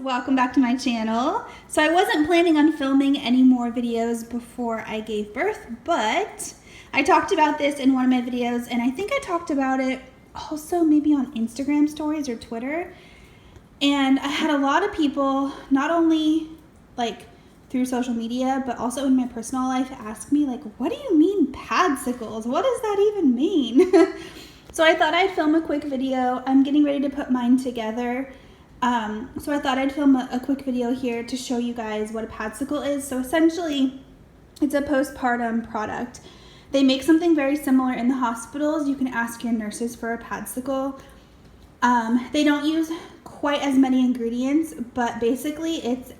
welcome back to my channel. So I wasn't planning on filming any more videos before I gave birth, but I talked about this in one of my videos, and I think I talked about it also maybe on Instagram stories or Twitter. And I had a lot of people, not only like through social media, but also in my personal life, ask me like, what do you mean Padsicles? What does that even mean? So I thought I'd film a quick video. I'm getting ready to put mine together. So I thought I'd film a quick video here to show you guys what a Padsicle is. So essentially, it's a postpartum product. They make something very similar in the hospitals. You can ask your nurses for a Padsicle. They don't use quite as many ingredients, but basically it's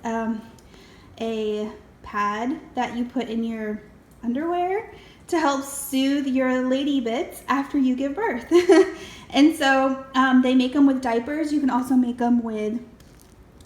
a pad that you put in your underwear to help soothe your lady bits after you give birth. And so they make them with diapers. You can also make them with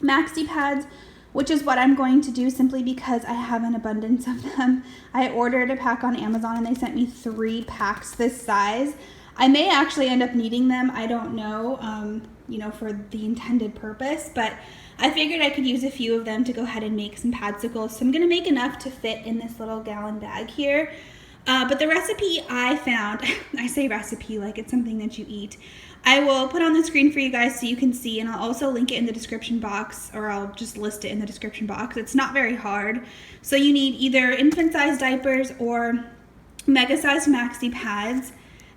Maxi pads, which is what I'm going to do simply because I have an abundance of them. I ordered a pack on Amazon and they sent me 3 packs this size. I may actually end up needing them. I don't know, you know, for the intended purpose, but I figured I could use a few of them to go ahead and make some Padsicles. So I'm gonna make enough to fit in this little gallon bag here. But the recipe I found, I say recipe like it's something that you eat. I will put on the screen for you guys so you can see, and I'll also link it in the description box, or I'll just list it in the description box. It's not very hard. So you need either infant-sized diapers or mega-sized maxi pads,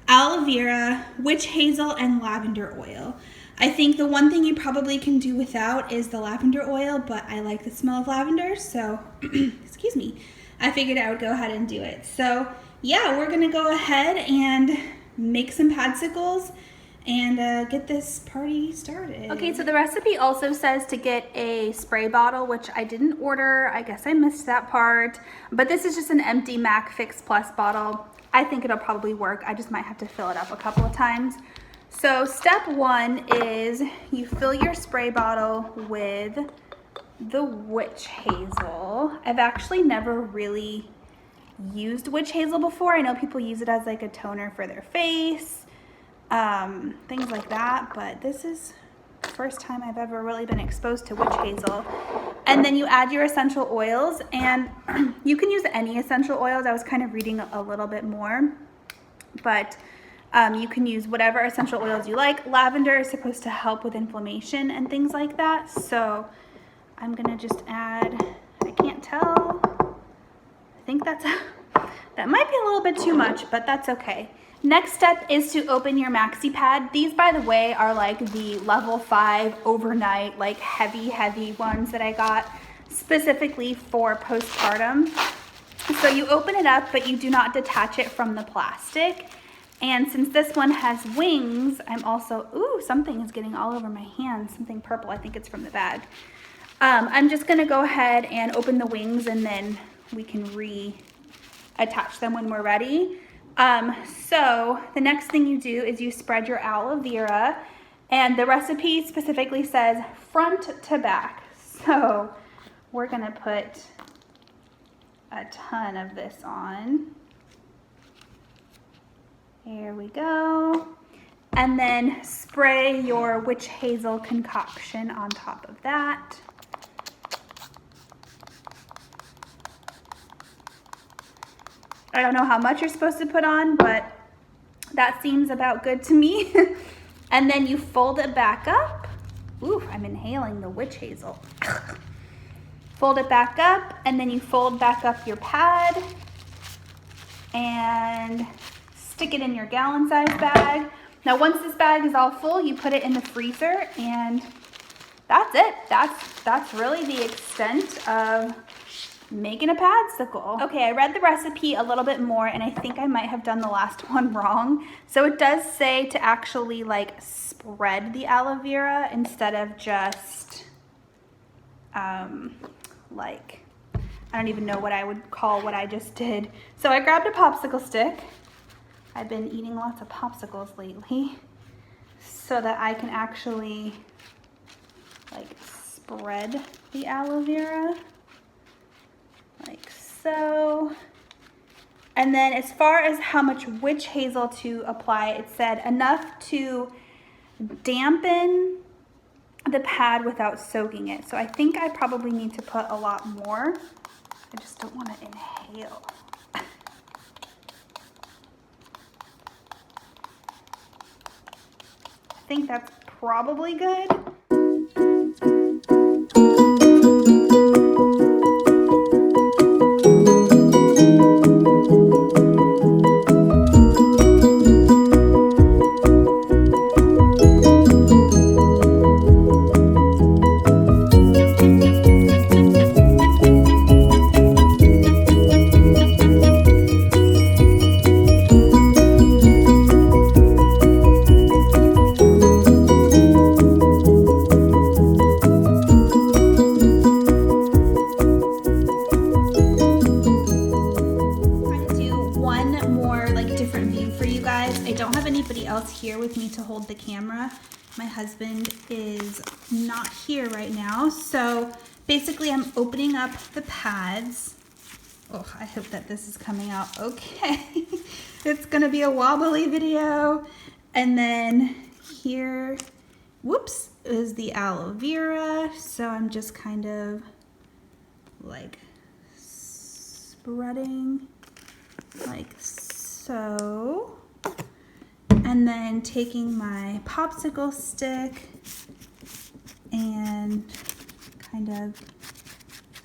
aloe vera, witch hazel, and lavender oil. I think the one thing you probably can do without is the lavender oil, but I like the smell of lavender, so excuse me. I figured I would go ahead and do it. So yeah, we're gonna go ahead and make some Padsicles and get this party started. Okay, so the recipe also says to get a spray bottle, which I didn't order. I guess I missed that part. But this is just an empty MAC Fix Plus bottle. I think it'll probably work. I just might have to fill it up a couple of times. So step 1 is you fill your spray bottle with the Witch Hazel. I've actually never really used Witch Hazel before. I know people use it as like a toner for their face, things like that, but this is the first time I've ever really been exposed to Witch Hazel. And then you add your essential oils, and you can use any essential oils. I was kind of reading a little bit more, but you can use whatever essential oils you like. Lavender is supposed to help with inflammation and things like that, so I'm gonna just add, I can't tell, I think that might be a little bit too much, but that's okay. Next step is to open your maxi pad. These, by the way, are like the level 5 overnight, like heavy ones that I got specifically for postpartum. So you open it up, but you do not detach it from the plastic. And since this one has wings, I'm also, ooh, something is getting all over my hand, something purple, I think it's from the bag. I'm just gonna go ahead and open the wings, and then we can reattach them when we're ready. So the next thing you do is you spread your aloe vera, and the recipe specifically says front to back. So we're gonna put a ton of this on. Here we go. And then spray your Witch Hazel concoction on top of that. I don't know how much you're supposed to put on, but that seems about good to me. And then you fold it back up. Ooh, I'm inhaling the Witch Hazel. Fold it back up, and then you fold back up your pad and stick it in your gallon-sized bag. Now, once this bag is all full, you put it in the freezer, and that's it. That's really the extent of making a Padsicle. Okay, I read the recipe a little bit more, and I think I might have done the last one wrong. So it does say to actually like spread the aloe vera instead of just like, I don't even know what I would call what I just did. So I grabbed a popsicle stick. I've been eating lots of popsicles lately, so that I can actually like spread the aloe vera like so. And then as far as how much Witch Hazel to apply, it said enough to dampen the pad without soaking it. So I think I probably need to put a lot more. I just don't want to inhale. I think that's probably good. Here with me to hold the camera. My husband is not here right now, so basically I'm opening up the pads. Oh, I hope that this is coming out okay. It's gonna be a wobbly video. And then here, whoops, is the aloe vera. So I'm just kind of like spreading like so. And then taking my popsicle stick and kind of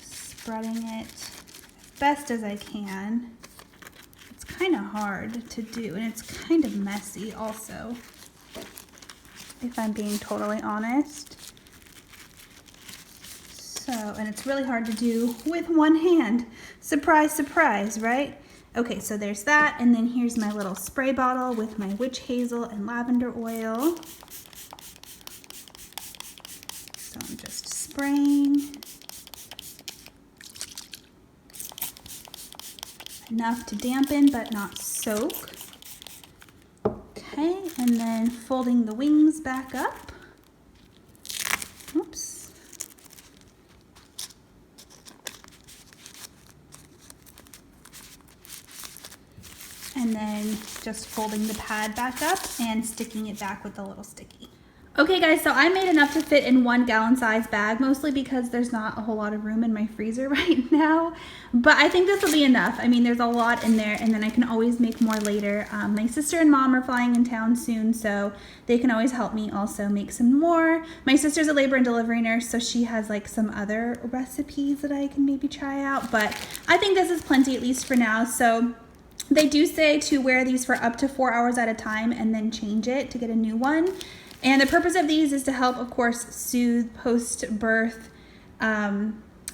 spreading it as best as I can. It's kind of hard to do, and it's kind of messy also, if I'm being totally honest. So, and it's really hard to do with one hand. Surprise, surprise, right? Okay, so there's that, and then here's my little spray bottle with my Witch Hazel and lavender oil. So I'm just spraying enough to dampen but not soak. Okay, and then folding the wings back up. Oops. And then just folding the pad back up and sticking it back with the little sticky. Okay guys, so I made enough to fit in 1 gallon size bag, mostly because there's not a whole lot of room in my freezer right now. But I think this will be enough. I mean, there's a lot in there, and then I can always make more later. My sister and mom are flying in town soon, so they can always help me also make some more. My sister's a labor and delivery nurse, so she has like some other recipes that I can maybe try out. But I think this is plenty, at least for now. So they do say to wear these for up to 4 hours at a time and then change it to get a new one. And the purpose of these is to help, of course, soothe post-birth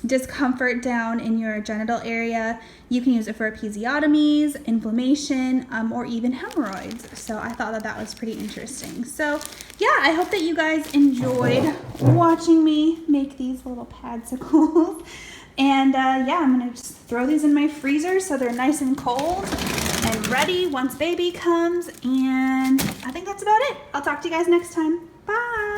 discomfort down in your genital area. You can use it for episiotomies, inflammation, or even hemorrhoids. So I thought that that was pretty interesting. So yeah, I hope that you guys enjoyed watching me make these little padsicles. And yeah, I'm gonna just throw these in my freezer so they're nice and cold and ready once baby comes. And I think that's about it. I'll talk to you guys next time. Bye.